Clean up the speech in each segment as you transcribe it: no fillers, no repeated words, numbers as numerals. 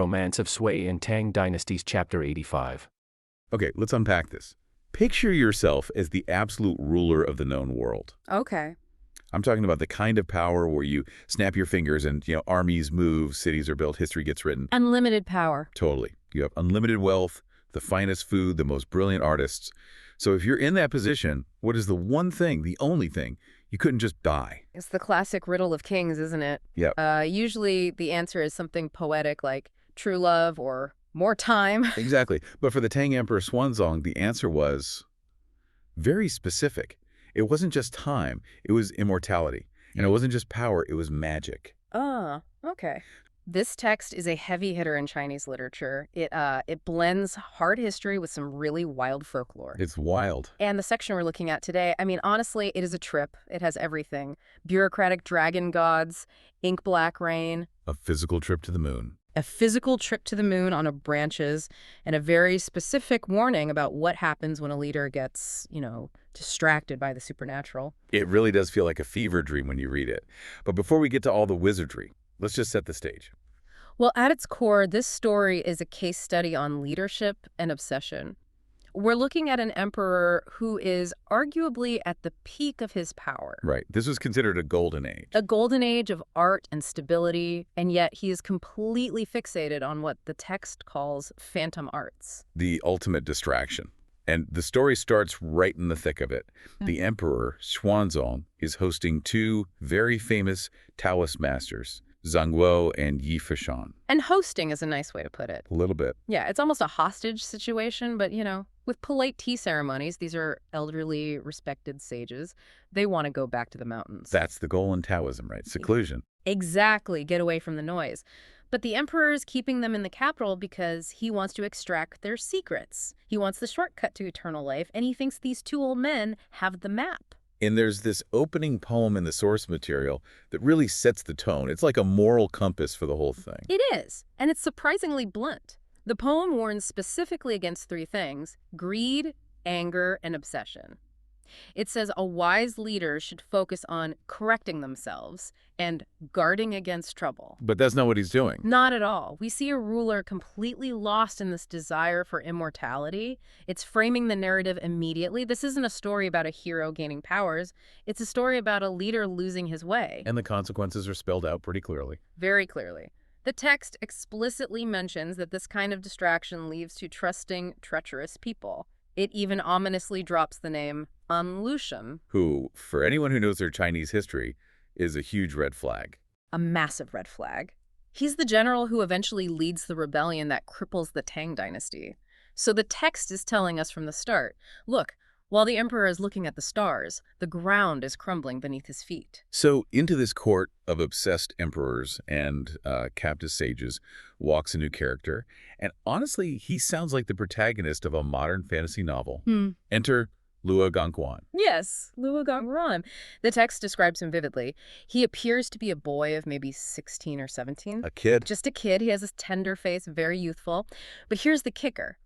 Romance of Sui and Tang Dynasties, Chapter 85. Okay, let's unpack this. Picture yourself as the absolute ruler of the known world. Okay. I'm talking about the kind of power where you snap your fingers and, armies move, cities are built, history gets written. Unlimited power. Totally. You have unlimited wealth, the finest food, the most brilliant artists. So if you're in that position, what is the one thing, the only thing, you couldn't just die? It's the classic riddle of kings, isn't it? Yeah. Usually the answer is something poetic like true love or more time. Exactly. But for the Tang Emperor Xuanzong, the answer was very specific. It wasn't just time, it was immortality. And it wasn't just power, it was magic. Ah, okay. This text is a heavy hitter in Chinese literature. It blends hard history with some really wild folklore. It's wild. And the section we're looking at today, I mean, honestly, it is a trip. It has everything. Bureaucratic dragon gods, ink black rain. A physical trip to the moon. A physical trip to the moon on branches, and a very specific warning about what happens when a leader gets, distracted by the supernatural. It really does feel like a fever dream when you read it. But before we get to all the wizardry, let's just set the stage. Well, at its core, this story is a case study on leadership and obsession. We're looking at an emperor who is arguably at the peak of his power. Right. This was considered a golden age. A golden age of art and stability, and yet he is completely fixated on what the text calls phantom arts. The ultimate distraction. And the story starts right in the thick of it. The emperor, Xuanzong, is hosting two very famous Taoist masters, Zhang Guo and Yi Fushan. And hosting is a nice way to put it. A little bit. Yeah, it's almost a hostage situation, but, with polite tea ceremonies, these are elderly, respected sages. They want to go back to the mountains. That's the goal in Taoism, right? Seclusion. Exactly. Get away from the noise. But the emperor is keeping them in the capital because he wants to extract their secrets. He wants the shortcut to eternal life, and he thinks these two old men have the map. And there's this opening poem in the source material that really sets the tone. It's like a moral compass for the whole thing. It is, and it's surprisingly blunt. The poem warns specifically against three things: greed, anger, and obsession. It says a wise leader should focus on correcting themselves and guarding against trouble. But that's not what he's doing. Not at all. We see a ruler completely lost in this desire for immortality. It's framing the narrative immediately. This isn't a story about a hero gaining powers. It's a story about a leader losing his way. And the consequences are spelled out pretty clearly. Very clearly. The text explicitly mentions that this kind of distraction leads to trusting, treacherous people. It even ominously drops the name Lushan. Who, for anyone who knows their Chinese history, is a huge red flag. A massive red flag. He's the general who eventually leads the rebellion that cripples the Tang dynasty. So the text is telling us from the start, look, while the emperor is looking at the stars, the ground is crumbling beneath his feet. So into this court of obsessed emperors and captive sages walks a new character. And honestly, he sounds like the protagonist of a modern fantasy novel. Enter Luo Gongguan. Yes, Luo Gongguan. The text describes him vividly. He appears to be a boy of maybe 16 or 17. A kid. Just a kid. He has this tender face, very youthful. But here's the kicker.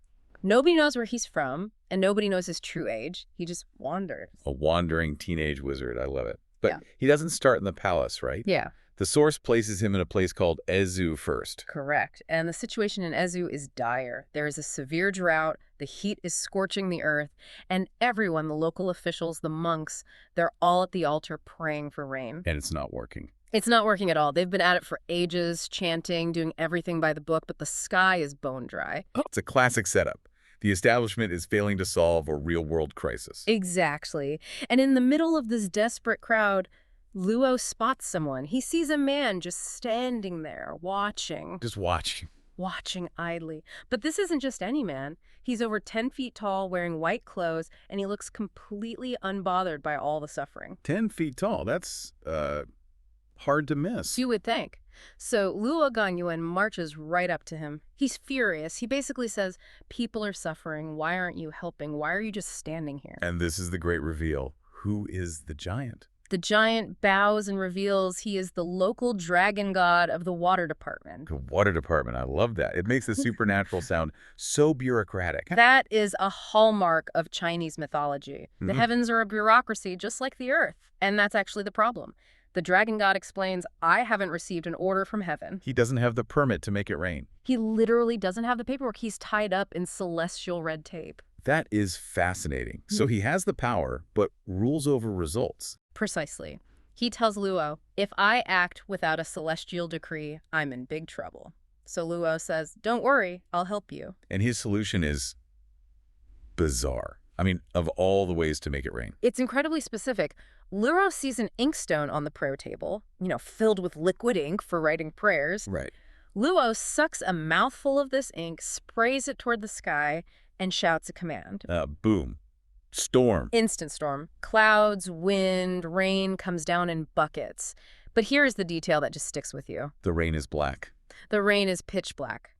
Nobody knows where he's from, and nobody knows his true age. He just wanders. A wandering teenage wizard. I love it. But he doesn't start in the palace, right? Yeah. The source places him in a place called Ezu first. Correct. And the situation in Ezu is dire. There is a severe drought, the heat is scorching the earth, and everyone, the local officials, the monks, they're all at the altar praying for rain. And it's not working. It's not working at all. They've been at it for ages, chanting, doing everything by the book, but the sky is bone dry. It's a classic setup. The establishment is failing to solve a real-world crisis. Exactly. And in the middle of this desperate crowd, Luo spots someone. He sees a man just standing there, watching. Just watching. Watching idly. But this isn't just any man. He's over 10 feet tall, wearing white clothes, and he looks completely unbothered by all the suffering. 10 feet tall. That's hard to miss. You would think. So Luo Gongguan marches right up to him. He's furious. He basically says, people are suffering. Why aren't you helping? Why are you just standing here? And this is the great reveal. Who is the giant? The giant bows and reveals he is the local dragon god of the water department. The water department. I love that. It makes the supernatural sound so bureaucratic. That is a hallmark of Chinese mythology. The heavens are a bureaucracy just like the earth. And that's actually the problem. The dragon god explains, I haven't received an order from heaven. He doesn't have the permit to make it rain. He literally doesn't have the paperwork. He's tied up in celestial red tape. That is fascinating. So he has the power, but rules over results. Precisely. He tells Luo, if I act without a celestial decree, I'm in big trouble. So Luo says, don't worry, I'll help you. And his solution is bizarre. I mean, of all the ways to make it rain. It's incredibly specific. Luo sees an inkstone on the prayer table, filled with liquid ink for writing prayers. Right. Luo sucks a mouthful of this ink, sprays it toward the sky, and shouts a command. Boom. Storm. Instant storm. Clouds, wind, rain comes down in buckets. But here is the detail that just sticks with you. The rain is black. The rain is pitch black.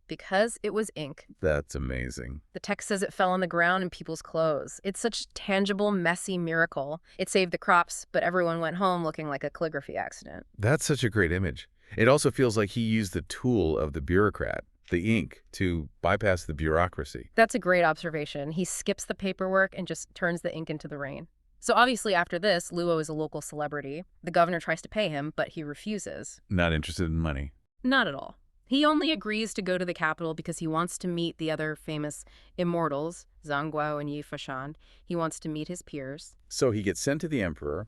Because it was ink. That's amazing. The text says it fell on the ground in people's clothes. It's such a tangible, messy miracle. It saved the crops, but everyone went home looking like a calligraphy accident. That's such a great image. It also feels like he used the tool of the bureaucrat, the ink, to bypass the bureaucracy. That's a great observation. He skips the paperwork and just turns the ink into the rain. So obviously after this, Luo is a local celebrity. The governor tries to pay him, but he refuses. Not interested in money. Not at all. He only agrees to go to the capital because he wants to meet the other famous immortals, Zhang Guo and Yi Fashan. He wants to meet his peers. So he gets sent to the emperor,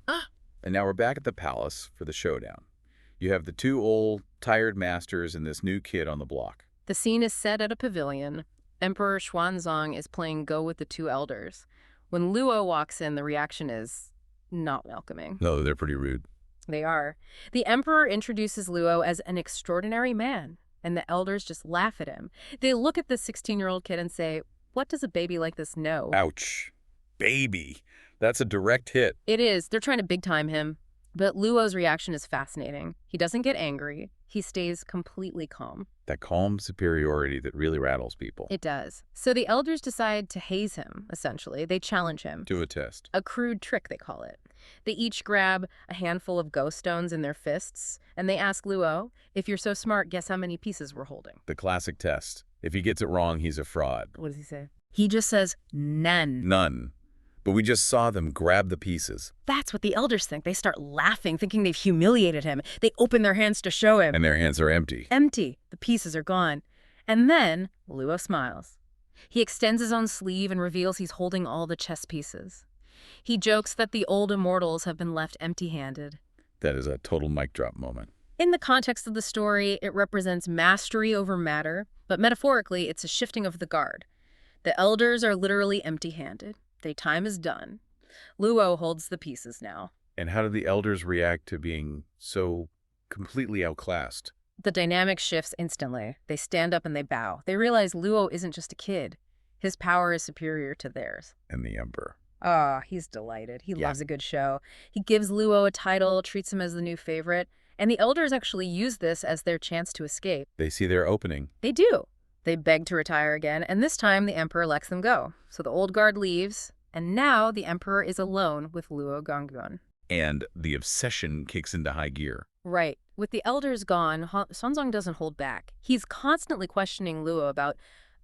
and now we're back at the palace for the showdown. You have the two old, tired masters and this new kid on the block. The scene is set at a pavilion. Emperor Xuanzong is playing Go with the two elders. When Luo walks in, the reaction is not welcoming. No, they're pretty rude. They are. The emperor introduces Luo as an extraordinary man, and the elders just laugh at him. They look at the 16-year-old kid and say, what does a baby like this know? Ouch. Baby. That's a direct hit. It is. They're trying to big-time him. But Luo's reaction is fascinating. He doesn't get angry. He stays completely calm. That calm superiority that really rattles people. It does. So the elders decide to haze him, essentially. They challenge him. Do a test. A crude trick, they call it. They each grab a handful of ghost stones in their fists, and they ask Luo, if you're so smart, guess how many pieces we're holding. The classic test. If he gets it wrong, he's a fraud. What does he say? He just says, none. None. But we just saw them grab the pieces. That's what the elders think. They start laughing, thinking they've humiliated him. They open their hands to show him. And their hands are empty. Empty. The pieces are gone. And then Luo smiles. He extends his own sleeve and reveals he's holding all the chess pieces. He jokes that the old immortals have been left empty-handed. That is a total mic drop moment. In the context of the story, it represents mastery over matter, but metaphorically, it's a shifting of the guard. The elders are literally empty-handed. Their time is done. Luo holds the pieces now. And how do the elders react to being so completely outclassed? The dynamic shifts instantly. They stand up and they bow. They realize Luo isn't just a kid. His power is superior to theirs. And the emperor. He's delighted. He loves a good show. He gives Luo a title, treats him as the new favorite, and the elders actually use this as their chance to escape. They see their opening. They do. They beg to retire again, and this time the emperor lets them go. So the old guard leaves, and now the emperor is alone with Luo Gonggun. And the obsession kicks into high gear. Right. With the elders gone, Xuanzong doesn't hold back. He's constantly questioning Luo about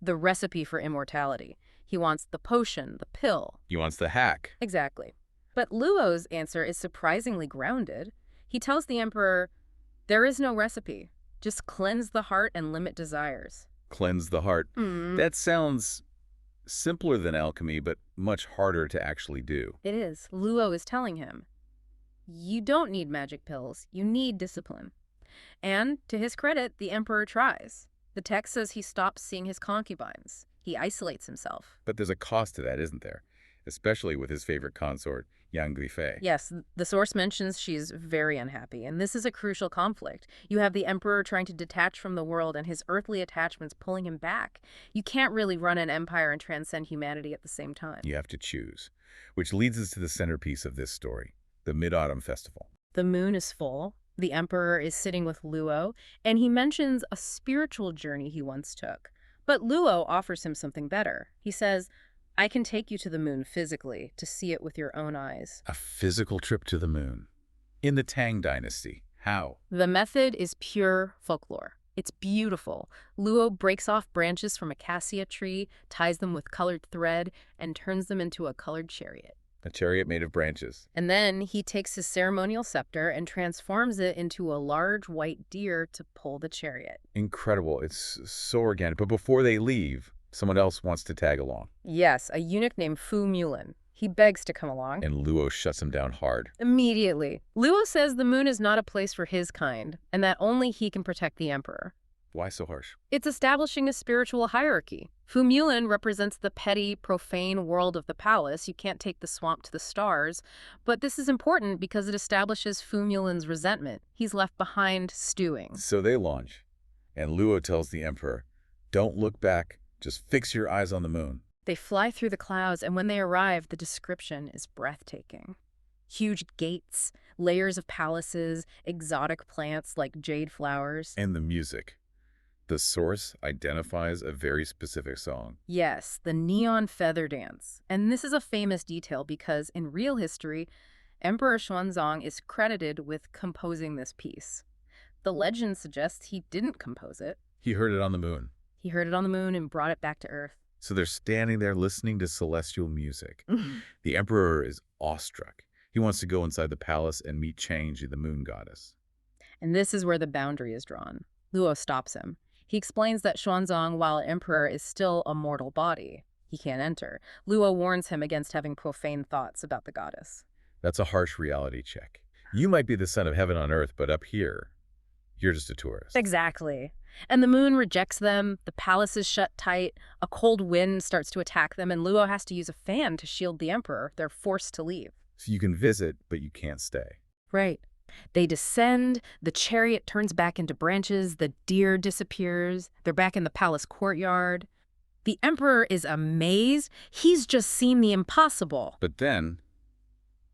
the recipe for immortality. He wants the potion, the pill. He wants the hack. Exactly. But Luo's answer is surprisingly grounded. He tells the emperor, there is no recipe. Just cleanse the heart and limit desires. Cleanse the heart. That sounds simpler than alchemy, but much harder to actually do. It is. Luo is telling him, you don't need magic pills. You need discipline. And to his credit, the emperor tries. The text says he stops seeing his concubines. He isolates himself. But there's a cost to that, isn't there? Especially with his favorite consort, Yang Guifei. Yes, the source mentions she's very unhappy, and this is a crucial conflict. You have the emperor trying to detach from the world and his earthly attachments pulling him back. You can't really run an empire and transcend humanity at the same time. You have to choose. Which leads us to the centerpiece of this story, the Mid-Autumn Festival. The moon is full. The emperor is sitting with Luo, and he mentions a spiritual journey he once took. But Luo offers him something better. He says, I can take you to the moon physically to see it with your own eyes. A physical trip to the moon. In the Tang Dynasty. How? The method is pure folklore. It's beautiful. Luo breaks off branches from a cassia tree, ties them with colored thread, and turns them into a colored chariot. A chariot made of branches. And then he takes his ceremonial scepter and transforms it into a large white deer to pull the chariot. Incredible. It's so organic. But before they leave, someone else wants to tag along. Yes, a eunuch named Fu Mulin. He begs to come along. And Luo shuts him down hard. Immediately. Luo says the moon is not a place for his kind, and that only he can protect the emperor. Why so harsh? It's establishing a spiritual hierarchy. Fu Mulin represents the petty, profane world of the palace. You can't take the swamp to the stars. But this is important because it establishes Fu Mulin's resentment. He's left behind stewing. So they launch, and Luo tells the emperor, don't look back, just fix your eyes on the moon. They fly through the clouds, and when they arrive, the description is breathtaking. Huge gates, layers of palaces, exotic plants like jade flowers. And the music. The source identifies a very specific song. Yes, the neon feather dance. And this is a famous detail because in real history, Emperor Xuanzong is credited with composing this piece. The legend suggests he didn't compose it. He heard it on the moon. He heard it on the moon and brought it back to Earth. So they're standing there listening to celestial music. The emperor is awestruck. He wants to go inside the palace and meet Chang'e, the moon goddess. And this is where the boundary is drawn. Luo stops him. He explains that Xuanzong, while emperor, is still a mortal body. He can't enter. Luo warns him against having profane thoughts about the goddess. That's a harsh reality check. You might be the son of heaven on earth, but up here, you're just a tourist. Exactly. And the moon rejects them, the palace is shut tight, a cold wind starts to attack them, and Luo has to use a fan to shield the emperor. They're forced to leave. So you can visit, but you can't stay. Right. They descend, the chariot turns back into branches, the deer disappears, they're back in the palace courtyard. The emperor is amazed. He's just seen the impossible. But then,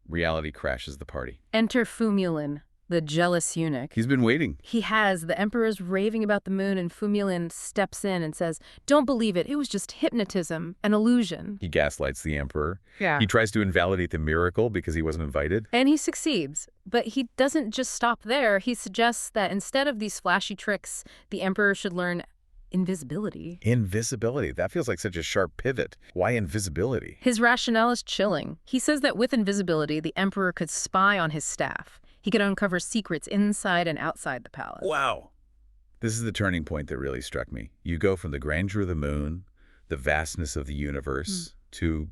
reality crashes the party. Enter Fu Mulin, the jealous eunuch. He's been waiting. He has. The emperor's raving about the moon, and Fu Mulin steps in and says, don't believe it. It was just hypnotism, an illusion. He gaslights the emperor. Yeah. He tries to invalidate the miracle because he wasn't invited. And he succeeds. But he doesn't just stop there. He suggests that instead of these flashy tricks, the emperor should learn invisibility. Invisibility. That feels like such a sharp pivot. Why invisibility? His rationale is chilling. He says that with invisibility, the emperor could spy on his staff. He could uncover secrets inside and outside the palace. Wow. This is the turning point that really struck me. You go from the grandeur of the moon, the vastness of the universe, to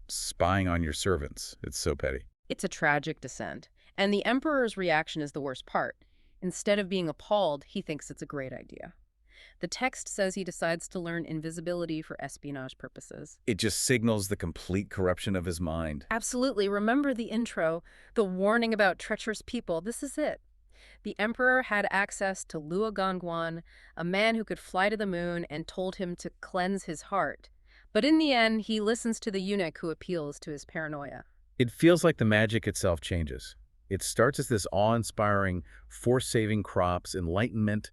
spying on your servants. It's so petty. It's a tragic descent. And the emperor's reaction is the worst part. Instead of being appalled, he thinks it's a great idea. The text says he decides to learn invisibility for espionage purposes. It just signals the complete corruption of his mind. Absolutely. Remember the intro, the warning about treacherous people. This is it. The emperor had access to Luo Gongguan, a man who could fly to the moon, and told him to cleanse his heart. But in the end, he listens to the eunuch who appeals to his paranoia. It feels like the magic itself changes. It starts as this awe-inspiring, force-saving crops, enlightenment,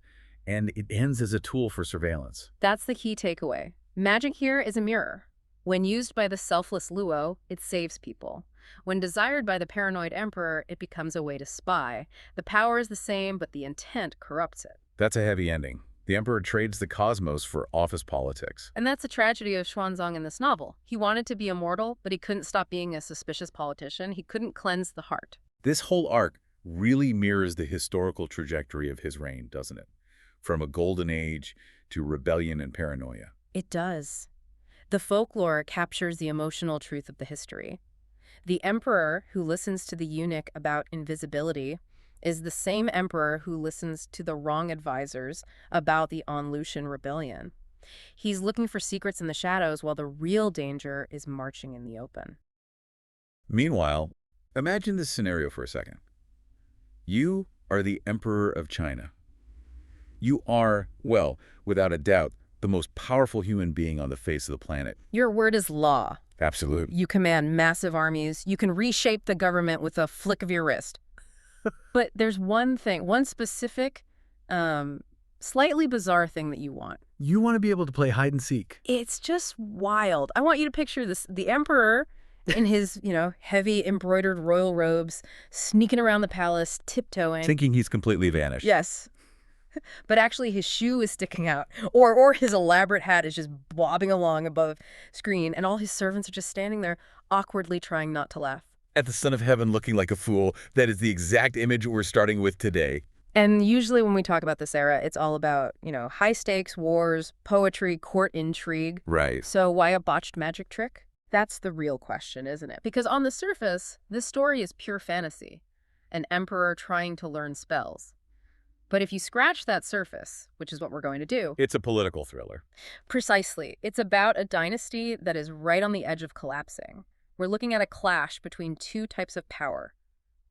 and it ends as a tool for surveillance. That's the key takeaway. Magic here is a mirror. When used by the selfless Luo, it saves people. When desired by the paranoid emperor, it becomes a way to spy. The power is the same, but the intent corrupts it. That's a heavy ending. The emperor trades the cosmos for office politics. And that's the tragedy of Xuanzong in this novel. He wanted to be immortal, but he couldn't stop being a suspicious politician. He couldn't cleanse the heart. This whole arc really mirrors the historical trajectory of his reign, doesn't it? From a golden age to rebellion and paranoia. It does. The folklore captures the emotional truth of the history. The emperor who listens to the eunuch about invisibility is the same emperor who listens to the wrong advisors about the Lushan rebellion. He's looking for secrets in the shadows while the real danger is marching in the open. Meanwhile, imagine this scenario for a second. You are the emperor of China. You are, well, without a doubt, the most powerful human being on the face of the planet. Your word is law. Absolutely. You command massive armies. You can reshape the government with a flick of your wrist. But there's one thing, one specific, slightly bizarre thing that you want. You want to be able to play hide and seek. It's just wild. I want you to picture this, the emperor in his, heavy embroidered royal robes, sneaking around the palace, tiptoeing. Thinking he's completely vanished. Yes. but actually his shoe is sticking out, or his elaborate hat is just bobbing along above screen, and all his servants are just standing there awkwardly trying not to laugh. At the Son of Heaven looking like a fool, that is the exact image we're starting with today. And usually when we talk about this era, it's all about, high stakes, wars, poetry, court intrigue. Right. So why a botched magic trick? That's the real question, isn't it? Because on the surface, this story is pure fantasy. An emperor trying to learn spells. But if you scratch that surface, which is what we're going to do... It's a political thriller. Precisely. It's about a dynasty that is right on the edge of collapsing. We're looking at a clash between two types of power.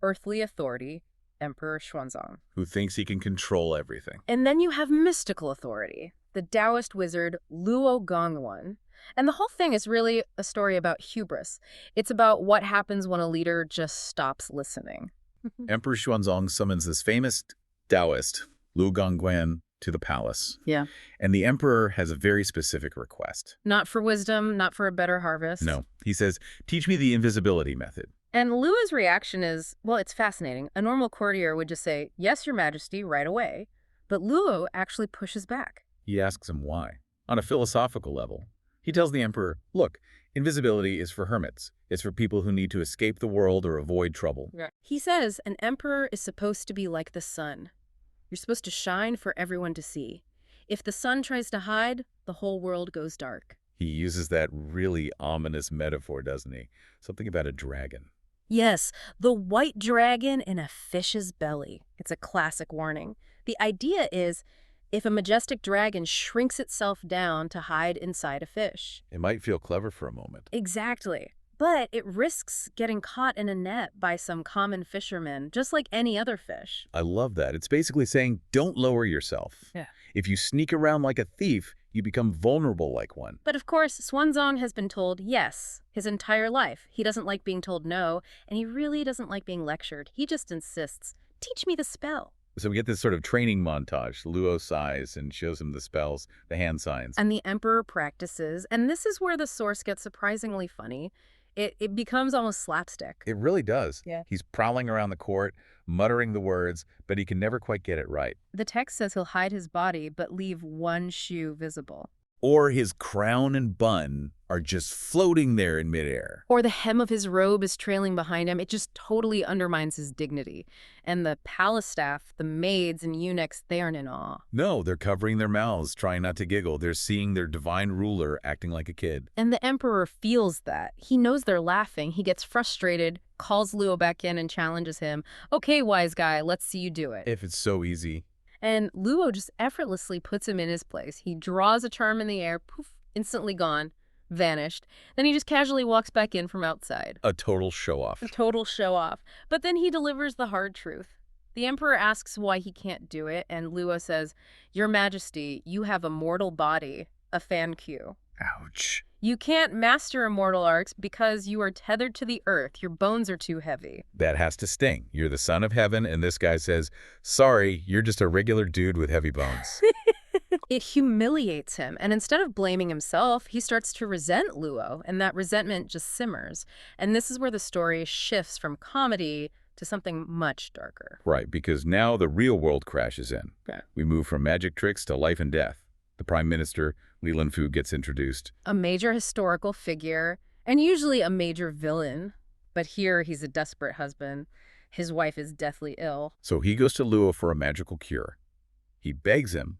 Earthly authority, Emperor Xuanzong. Who thinks he can control everything. And then you have mystical authority, the Taoist wizard Luo Gongwan. And the whole thing is really a story about hubris. It's about what happens when a leader just stops listening. Emperor Xuanzong summons this famous Taoist, Lu Gongguan, to the palace. Yeah. And the emperor has a very specific request. Not for wisdom, not for a better harvest. No. He says, teach me the invisibility method. And Luo's reaction is, well, it's fascinating. A normal courtier would just say, yes, your majesty, right away. But Luo actually pushes back. He asks him why. On a philosophical level, he tells the emperor, look, invisibility is for hermits. It's for people who need to escape the world or avoid trouble. He says an emperor is supposed to be like the sun. You're supposed to shine for everyone to see. If the sun tries to hide, the whole world goes dark. He uses that really ominous metaphor, doesn't he? Something about a dragon. Yes, the white dragon in a fish's belly. It's a classic warning. The idea is, if a majestic dragon shrinks itself down to hide inside a fish. It might feel clever for a moment. Exactly. But it risks getting caught in a net by some common fisherman, just like any other fish. I love that. It's basically saying, don't lower yourself. Yeah. If you sneak around like a thief, you become vulnerable like one. But of course, Xuanzong has been told yes his entire life. He doesn't like being told no, and he really doesn't like being lectured. He just insists, teach me the spell. So we get this sort of training montage. Luo sighs and shows him the spells, the hand signs. And the emperor practices, and this is where the source gets surprisingly funny. It becomes almost slapstick. It really does. Yeah. He's prowling around the court, muttering the words, but he can never quite get it right. The text says he'll hide his body, but leave one shoe visible. Or his crown and bun are just floating there in midair. Or the hem of his robe is trailing behind him. It just totally undermines his dignity. And the palace staff, the maids and eunuchs, they aren't in awe. No, they're covering their mouths, trying not to giggle. They're seeing their divine ruler acting like a kid. And the emperor feels that. He knows they're laughing. He gets frustrated, calls Luo back in and challenges him. Okay, wise guy, let's see you do it. If it's so easy. And Luo just effortlessly puts him in his place. He draws a charm in the air, poof, instantly gone, vanished. Then he just casually walks back in from outside. A total show-off. A total show-off. But then he delivers the hard truth. The emperor asks why he can't do it, and Luo says, Your Majesty, you have a mortal body, a fan queue. Ouch. You can't master immortal arts because you are tethered to the earth. Your bones are too heavy. That has to sting. You're the son of heaven, and this guy says, sorry, you're just a regular dude with heavy bones. It humiliates him, and instead of blaming himself, he starts to resent Luo, and that resentment just simmers. And this is where the story shifts from comedy to something much darker. Right, because now the real world crashes in. Yeah. We move from magic tricks to life and death. The prime minister, Li Linfu, gets introduced. A major historical figure, and usually a major villain. But here he's a desperate husband. His wife is deathly ill. So he goes to Luo for a magical cure. He begs him,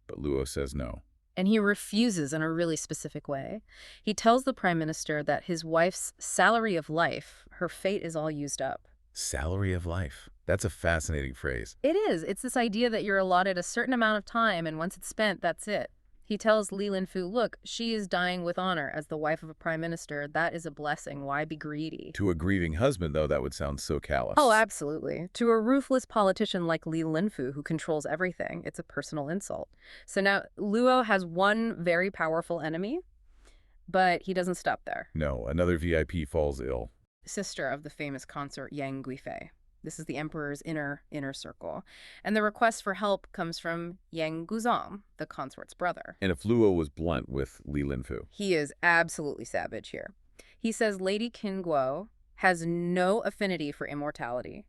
but Luo says no. And he refuses in a really specific way. He tells the prime minister that his wife's salary of life, her fate is all used up. Salary of life. That's a fascinating phrase. It is. It's this idea that you're allotted a certain amount of time, and once it's spent, that's it. He tells Li Linfu, look, she is dying with honor as the wife of a prime minister. That is a blessing. Why be greedy? To a grieving husband, though, that would sound so callous. Oh, absolutely. To a ruthless politician like Li Linfu, who controls everything, it's a personal insult. So now Luo has one very powerful enemy, but he doesn't stop there. No, another VIP falls ill. Sister of the famous consort Yang Guifei. This is the emperor's inner circle. And the request for help comes from Yang Guzong, the consort's brother. And if Luo was blunt with Li Linfu. He is absolutely savage here. He says Lady Qin Guo has no affinity for immortality.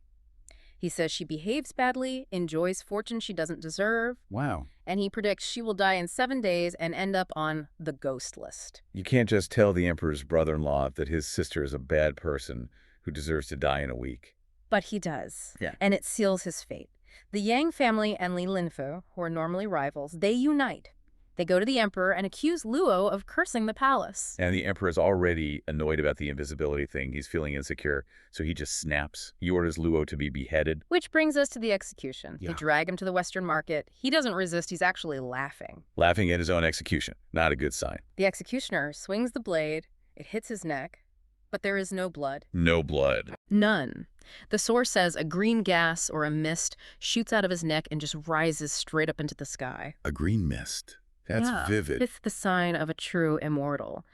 He says she behaves badly, enjoys fortune she doesn't deserve, Wow. and he predicts she will die in 7 days and end up on the ghost list. You can't just tell the emperor's brother-in-law that his sister is a bad person who deserves to die in a week. But he does. Yeah. And it seals his fate. The Yang family and Li Linfu, who are normally rivals, they unite. They go to the emperor and accuse Luo of cursing the palace. And the emperor is already annoyed about the invisibility thing. He's feeling insecure, so he just snaps. He orders Luo to be beheaded. Which brings us to the execution. Yeah. They drag him to the Western market. He doesn't resist. He's actually laughing. Laughing at his own execution. Not a good sign. The executioner swings the blade. It hits his neck. But there is no blood. No blood. None. The source says a green gas or a mist shoots out of his neck and just rises straight up into the sky. A green mist. That's vivid. It's the sign of a true immortal.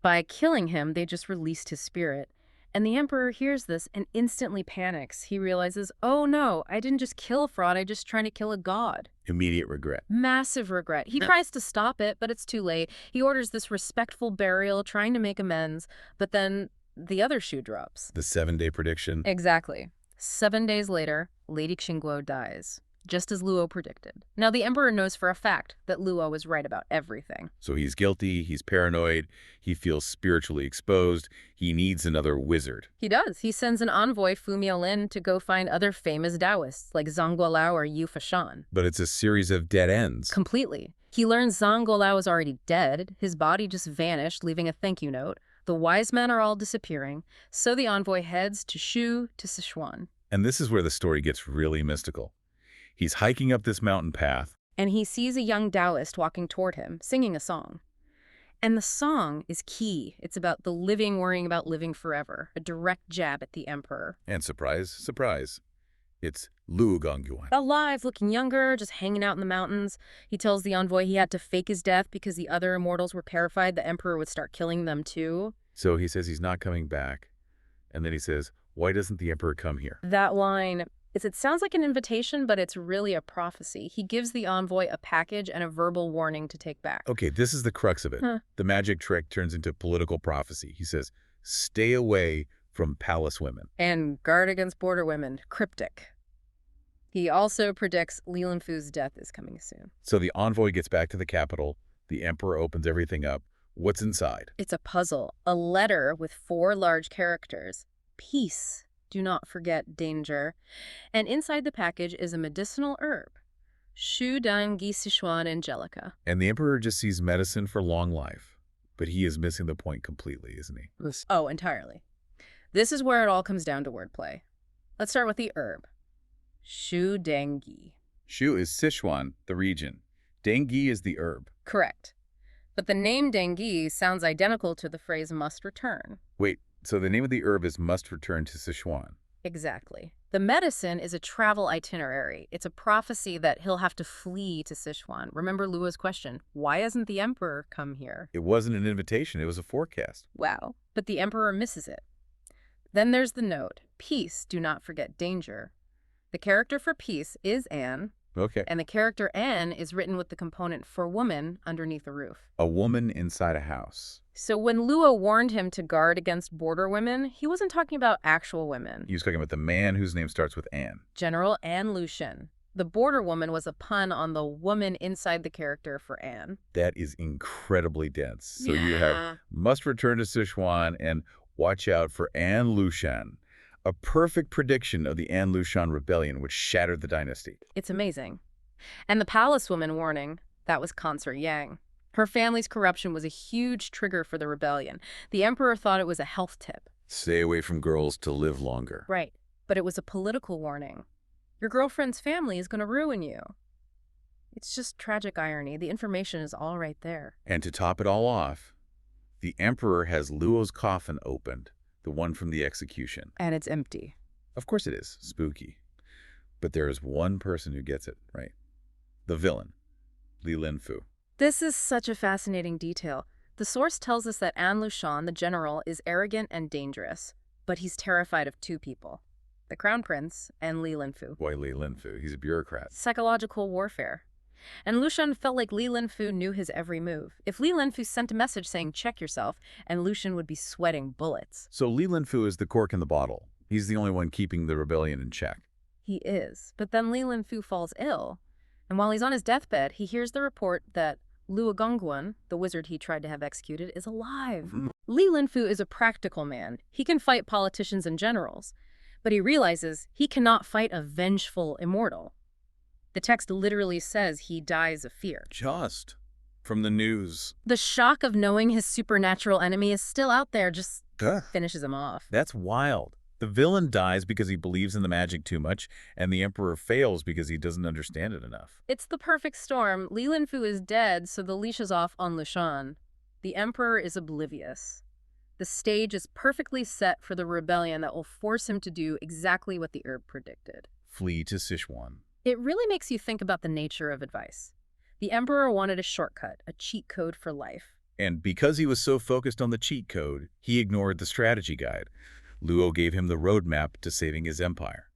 By killing him, they just released his spirit. And the emperor hears this and instantly panics. He realizes, oh no, I didn't just kill a fraud, I just tried to kill a god. Immediate regret. Massive regret. He tries to stop it, but it's too late. He orders this respectful burial, trying to make amends, but then the other shoe drops. The 7-day prediction. Exactly. 7 days later, Lady Qingguo dies, just as Luo predicted. Now, the emperor knows for a fact that Luo was right about everything. So he's guilty, he's paranoid, he feels spiritually exposed, he needs another wizard. He does. He sends an envoy, Fu Miaolin, to go find other famous Taoists like Zhang Guolao or Yu Fashan. But it's a series of dead ends. Completely. He learns Zhang Guolao is already dead. His body just vanished, leaving a thank you note. The wise men are all disappearing, so the envoy heads to Shu to Sichuan. And this is where the story gets really mystical. He's hiking up this mountain path. And he sees a young Taoist walking toward him, singing a song. And the song is key. It's about the living worrying about living forever, a direct jab at the emperor. And surprise, surprise, it's Lu Gongyuan. Alive, looking younger, just hanging out in the mountains. He tells the envoy he had to fake his death because the other immortals were terrified the emperor would start killing them too. So he says he's not coming back. And then he says, why doesn't the emperor come here? That line, it sounds like an invitation, but it's really a prophecy. He gives the envoy a package and a verbal warning to take back. Okay, this is the crux of it. The magic trick turns into political prophecy. He says, stay away from palace women. And guard against border women. Cryptic. He also predicts Li Linfu's death is coming soon. So the envoy gets back to the capital. The emperor opens everything up. What's inside? It's a puzzle, a letter with 4 large characters. Peace. Do not forget danger. And inside the package is a medicinal herb. Shu Dan Gi Sichuan Angelica. And the emperor just sees medicine for long life. But he is missing the point completely, isn't he? Oh, entirely. This is where it all comes down to wordplay. Let's start with the herb. Shu Dengi. Shu is Sichuan, the region. Dengi is the herb. Correct. But the name Dengi sounds identical to the phrase must return. Wait, so the name of the herb is must return to Sichuan. Exactly. The medicine is a travel itinerary. It's a prophecy that he'll have to flee to Sichuan. Remember Luo's question, why hasn't the emperor come here? It wasn't an invitation, it was a forecast. Wow. But the emperor misses it. Then there's the note, peace, do not forget danger. The character for peace is Anne, Okay. and the character Anne is written with the component for woman underneath a roof. A woman inside a house. So when Luo warned him to guard against border women, he wasn't talking about actual women. He was talking about the man whose name starts with Anne. General Anne Lushan. The border woman was a pun on the woman inside the character for Anne. That is incredibly dense. So you have must return to Sichuan and watch out for Anne Lushan. A perfect prediction of the Anne Lushan rebellion, which shattered the dynasty. It's amazing. And the palace woman warning, that was Consort Yang. Her family's corruption was a huge trigger for the rebellion. The emperor thought it was a health tip. Stay away from girls to live longer. Right. But it was a political warning. Your girlfriend's family is going to ruin you. It's just tragic irony. The information is all right there. And to top it all off, the emperor has Luo's coffin opened, the one from the execution. And it's empty. Of course it is. Spooky. But there is one person who gets it, right? The villain, Li Linfu. This is such a fascinating detail. The source tells us that An Lushan, the general, is arrogant and dangerous, but he's terrified of 2 people, the crown prince and Li Linfu. Why Li Linfu? He's a bureaucrat. Psychological warfare. And Lushan felt like Li Linfu knew his every move. If Li Linfu sent a message saying, check yourself, and Lushan would be sweating bullets. So Li Linfu is the cork in the bottle. He's the only one keeping the rebellion in check. He is. But then Li Linfu falls ill, and while he's on his deathbed, he hears the report that Luo Gongguan, the wizard he tried to have executed, is alive. Li Linfu is a practical man. He can fight politicians and generals, but he realizes he cannot fight a vengeful immortal. The text literally says he dies of fear. Just from the news. The shock of knowing his supernatural enemy is still out there just finishes him off. That's wild. The villain dies because he believes in the magic too much, and the emperor fails because he doesn't understand it enough. It's the perfect storm. Li Linfu is dead, so the leash is off on Lushan. The emperor is oblivious. The stage is perfectly set for the rebellion that will force him to do exactly what the herb predicted. Flee to Sichuan. It really makes you think about the nature of advice. The emperor wanted a shortcut, a cheat code for life. And because he was so focused on the cheat code, he ignored the strategy guide. Luo gave him the roadmap to saving his empire.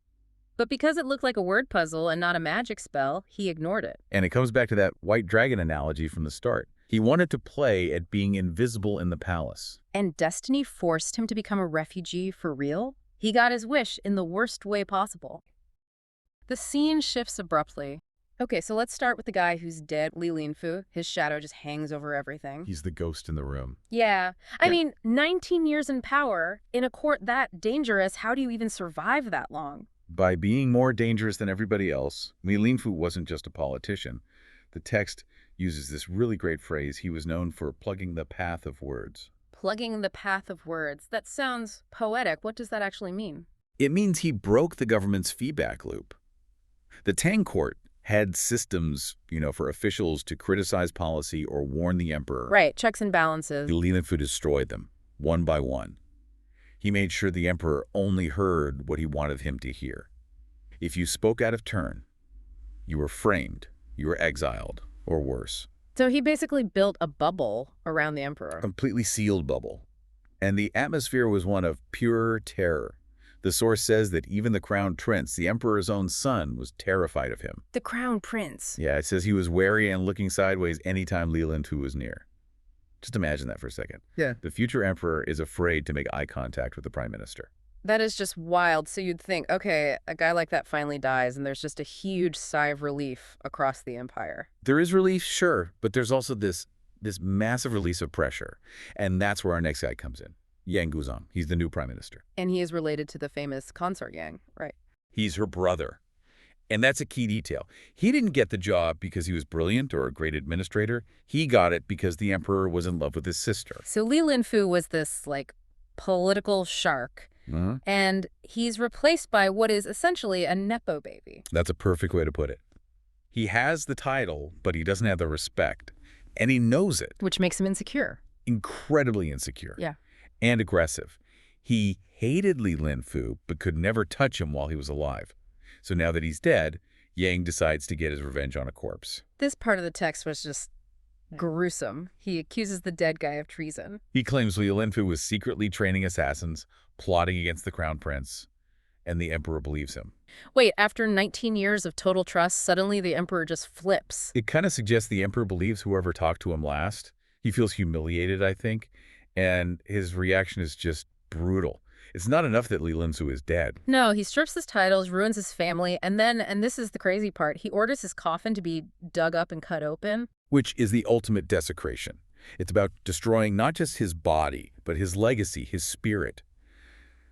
But because it looked like a word puzzle and not a magic spell, he ignored it. And it comes back to that white dragon analogy from the start. He wanted to play at being invisible in the palace. And destiny forced him to become a refugee for real? He got his wish in the worst way possible. The scene shifts abruptly. Okay, so let's start with the guy who's dead, Li Linfu. His shadow just hangs over everything. He's the ghost in the room. Yeah. I mean, 19 years in power, in a court that dangerous, how do you even survive that long? By being more dangerous than everybody else, Li Linfu wasn't just a politician. The text uses this really great phrase. He was known for plugging the path of words. Plugging the path of words. That sounds poetic. What does that actually mean? It means he broke the government's feedback loop. The Tang court had systems, for officials to criticize policy or warn the emperor. Right, checks and balances. Li Linfu destroyed them, one by one. He made sure the emperor only heard what he wanted him to hear. If you spoke out of turn, you were framed, you were exiled, or worse. So he basically built a bubble around the emperor. A completely sealed bubble. And the atmosphere was one of pure terror. The source says that even the crown prince, the emperor's own son, was terrified of him. The crown prince? Yeah, it says he was wary and looking sideways anytime Li Linfu was near. Just imagine that for a second. Yeah. The future emperor is afraid to make eye contact with the prime minister. That is just wild. So you'd think, okay, a guy like that finally dies, and there's just a huge sigh of relief across the empire. There is relief, sure, but there's also this massive release of pressure. And that's where our next guy comes in. Yang Guzong. He's the new prime minister. And he is related to the famous consort Yang, right? He's her brother. And that's a key detail. He didn't get the job because he was brilliant or a great administrator. He got it because the emperor was in love with his sister. So Li Linfu was this, political shark. And he's replaced by what is essentially a Nepo baby. That's a perfect way to put it. He has the title, but he doesn't have the respect. And he knows it. Which makes him insecure. Incredibly insecure. Yeah. And aggressive. He hated Li Linfu, but could never touch him while he was alive. So now that he's dead, Yang decides to get his revenge on a corpse. This part of the text was just gruesome. He accuses the dead guy of treason. He claims Li Linfu was secretly training assassins, plotting against the crown prince, and the emperor believes him. Wait, after 19 years of total trust, suddenly the emperor just flips. It kind of suggests the emperor believes whoever talked to him last. He feels humiliated, I think, and his reaction is just brutal. It's not enough that Li Linfu is dead. No, he strips his titles, ruins his family, and then, and this is the crazy part, he orders his coffin to be dug up and cut open. Which is the ultimate desecration. It's about destroying not just his body, but his legacy, his spirit.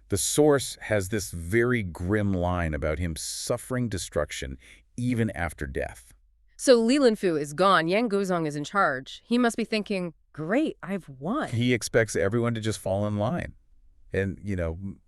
The source has this very grim line about him suffering destruction even after death. So Li Linfu is gone. Yang Guzong is in charge. He must be thinking, great, I've won. He expects everyone to just fall in line. And,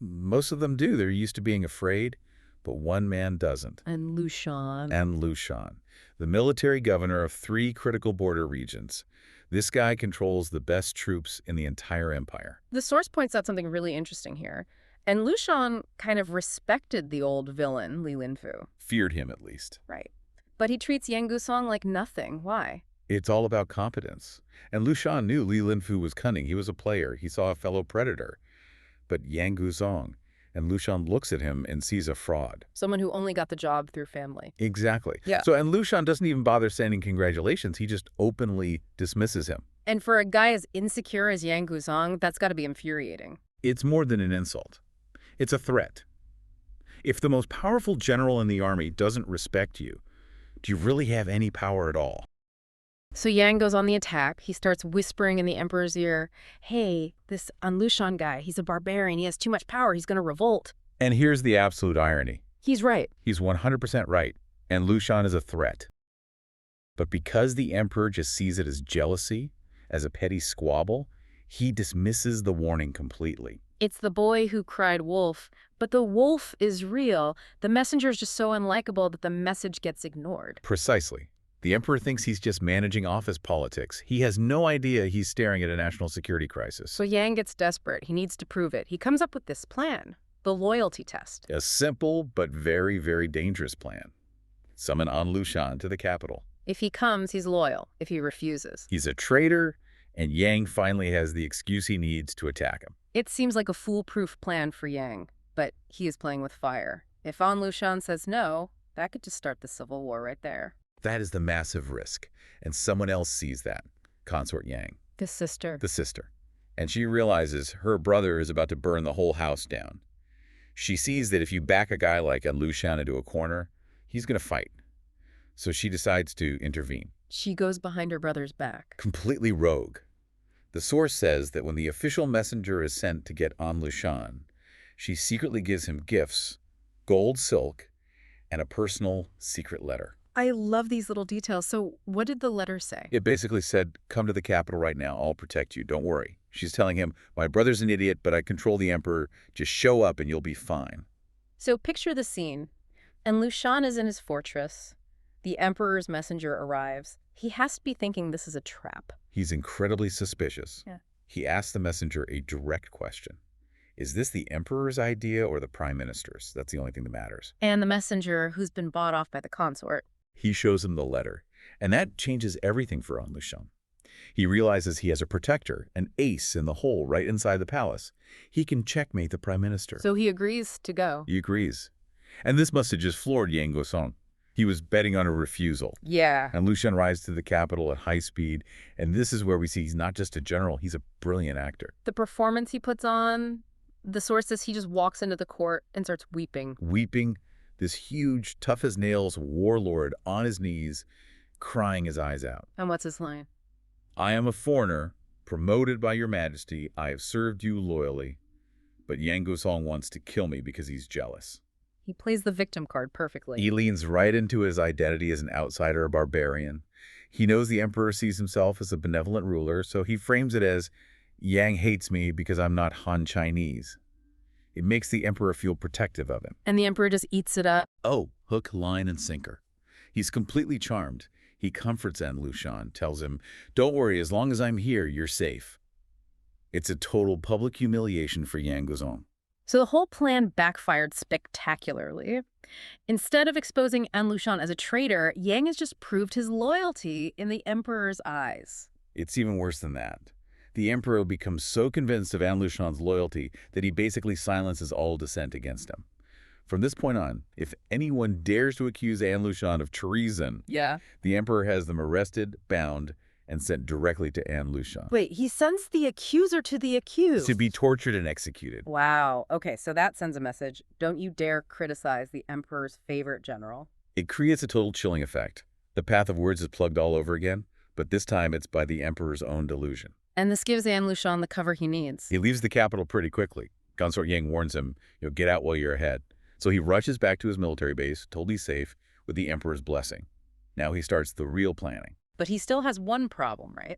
most of them do. They're used to being afraid, but one man doesn't. And Lushan. And Lushan, the military governor of 3 critical border regions. This guy controls the best troops in the entire empire. The source points out something really interesting here. And Lushan kind of respected the old villain, Li Linfu. Feared him, at least. Right. But he treats Yang Guzong like nothing. Why? It's all about competence. And Lushan knew Li Linfu was cunning. He was a player. He saw a fellow predator. But Yang Guzong, and Lushan looks at him and sees a fraud. Someone who only got the job through family. Exactly. Yeah. So, and Lushan doesn't even bother sending congratulations. He just openly dismisses him. And for a guy as insecure as Yang Guzong, that's got to be infuriating. It's more than an insult. It's a threat. If the most powerful general in the army doesn't respect you, do you really have any power at all? So Yang goes on the attack. He starts whispering in the emperor's ear, hey, this Lushan guy, he's a barbarian. He has too much power. He's going to revolt. And here's the absolute irony. He's right. He's 100% right, and Lushan is a threat. But because the emperor just sees it as jealousy, as a petty squabble, he dismisses the warning completely. It's the boy who cried wolf, but the wolf is real. The messenger is just so unlikable that the message gets ignored. Precisely. The emperor thinks he's just managing office politics. He has no idea he's staring at a national security crisis. So Yang gets desperate. He needs to prove it. He comes up with this plan, the loyalty test. A simple but very, very dangerous plan. Summon Lushan to the capital. If he comes, he's loyal. If he refuses, He's a traitor, and Yang finally has the excuse he needs to attack him. it seems like a foolproof plan for Yang, but he is playing with fire. If Lushan says no, that could just start the civil war right there. That is the massive risk, and someone else sees that, Consort Yang, The sister. the sister. And she realizes her brother is about to burn the whole house down. She sees that if you back a guy like Lushan into a corner, he's going to fight. So she decides to intervene. She goes behind her brother's back. Completely rogue. The source says that when the official messenger is sent to get Lushan, she secretly gives him gifts, gold silk, and a personal secret letter. I love these little details. So what did the letter say? It basically said, come to the capital right now, I'll protect you, don't worry. She's telling him, my brother's an idiot, but I control the emperor, just show up and you'll be fine. So picture the scene. And Lushan is in his fortress. The emperor's messenger arrives. He has to be thinking this is a trap. He's incredibly suspicious. Yeah. He asks the messenger a direct question. Is this the emperor's idea or the prime minister's? That's the only thing that matters. And the messenger, who's been bought off by the consort. He shows him the letter, and that changes everything for Lushan. He realizes he has a protector, an ace in the hole right inside the palace. He can checkmate the prime minister. So he agrees to go. He agrees. And this must have just floored Xuanzong. He was betting on a refusal. Yeah. And Lushan rides to the capital at high speed, and this is where we see he's not just a general, he's a brilliant actor. The performance he puts on, the source says he just walks into the court and starts weeping. Weeping, this huge, tough-as-nails warlord on his knees, crying his eyes out. And what's his line? I am a foreigner, promoted by your majesty. I have served you loyally, but Xuanzong wants to kill me because he's jealous. He plays the victim card perfectly. He leans right into his identity as an outsider, a barbarian. He knows the emperor sees himself as a benevolent ruler, so he frames it as, Yang hates me because I'm not Han Chinese. It makes the emperor feel protective of him. And the emperor just eats it up. Oh, hook, line, and sinker. He's completely charmed. He comforts Lushan, tells him, don't worry, as long as I'm here, you're safe. It's a total public humiliation for Xuanzong. So the whole plan backfired spectacularly. Instead of exposing Lushan as a traitor, Yang has just proved his loyalty in the emperor's eyes. It's even worse than that. The emperor becomes so convinced of Lushan's loyalty that he basically silences all dissent against him. From this point on, if anyone dares to accuse Lushan of treason, the emperor has them arrested, bound, and sent directly to Lushan. Wait, he sends the accuser to the accused? To be tortured and executed. Wow. Okay, so that sends a message. Don't you dare criticize the emperor's favorite general. It creates a total chilling effect. The path of words is plugged all over again, but this time it's by the emperor's own delusion. And this gives Lushan the cover he needs. He leaves the capital pretty quickly. Consort Yang warns him, get out while you're ahead. So he rushes back to his military base, told he's safe, with the emperor's blessing. Now he starts the real planning. But he still has one problem, right?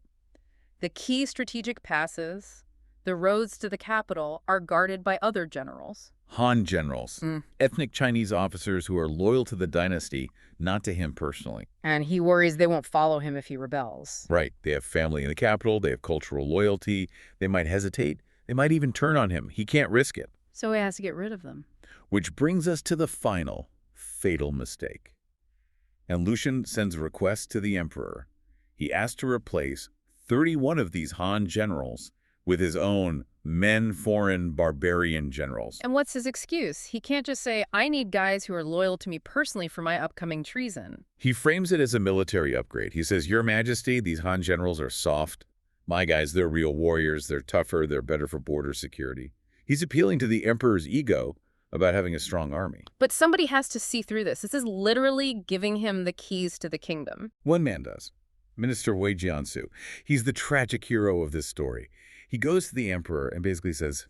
The key strategic passes, the roads to the capital, are guarded by other generals. Han generals, ethnic Chinese officers who are loyal to the dynasty, not to him personally. And he worries they won't follow him if he rebels. Right. They have family in the capital. They have cultural loyalty. They might hesitate. They might even turn on him. He can't risk it. So he has to get rid of them. Which brings us to the final, fatal mistake. And Lushan sends a request to the emperor. He asks to replace 31 of these Han generals with his own foreign barbarian generals. And what's his excuse? He can't just say, I need guys who are loyal to me personally for my upcoming treason. He frames it as a military upgrade. He says, Your Majesty, these Han generals are soft. My guys, they're real warriors. They're tougher. They're better for border security. He's appealing to the emperor's ego, about having a strong army. But somebody has to see through this. This is literally giving him the keys to the kingdom. One man does. Minister Wei Jiansu. He's the tragic hero of this story. He goes to the emperor and basically says,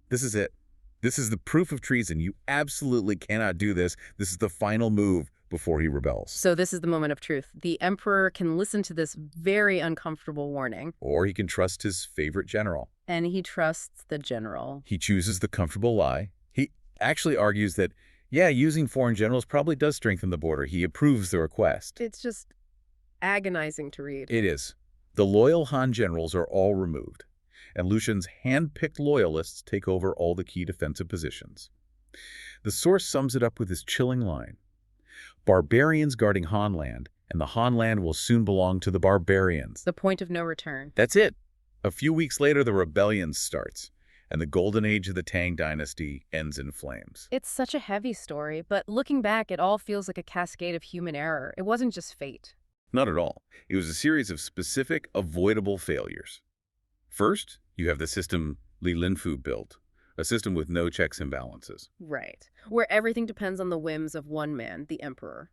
"This is it. This is the proof of treason. You absolutely cannot do this. This is the final move before he rebels." So this is the moment of truth. The emperor can listen to this very uncomfortable warning. Or he can trust his favorite general. And he trusts the general. He chooses the comfortable lie. He actually argues that, yeah, using foreign generals probably does strengthen the border. He approves the request. It's just agonizing to read. It is. The loyal Han generals are all removed, and Lushan's hand-picked loyalists take over all the key defensive positions. The source sums it up with this chilling line: "Barbarians guarding Han land, and the Han land will soon belong to the barbarians." The point of no return. That's it. A few weeks later, the rebellion starts, and the golden age of the Tang dynasty ends in flames. It's such a heavy story, but looking back, it all feels like a cascade of human error. It wasn't just fate. Not at all. It was a series of specific, avoidable failures. First, you have the system Li Linfu built, a system with no checks and balances. Right. Where everything depends on the whims of one man, the emperor.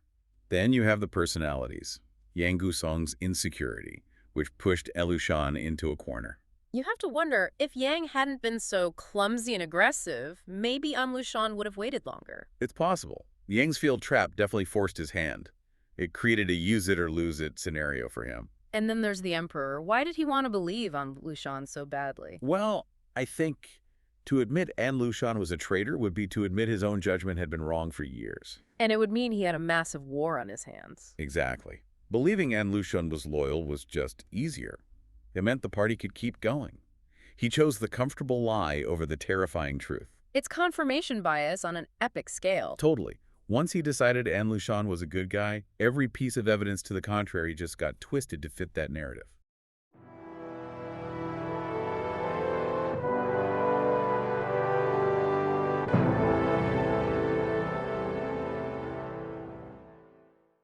Then you have the personalities, Yang Gusong's insecurity, which pushed Lushan into a corner. You have to wonder, if Yang hadn't been so clumsy and aggressive, maybe Lushan would have waited longer. It's possible. Yang's field trap definitely forced his hand. It created a use-it-or-lose-it scenario for him. And then there's the emperor. Why did he want to believe on Lushan so badly? Well, I think to admit Lushan was a traitor would be to admit his own judgment had been wrong for years. And it would mean he had a massive war on his hands. Exactly. Believing Lushan was loyal was just easier. It meant the party could keep going. He chose the comfortable lie over the terrifying truth. It's confirmation bias on an epic scale. Totally. Once he decided Lushan was a good guy, every piece of evidence to the contrary just got twisted to fit that narrative.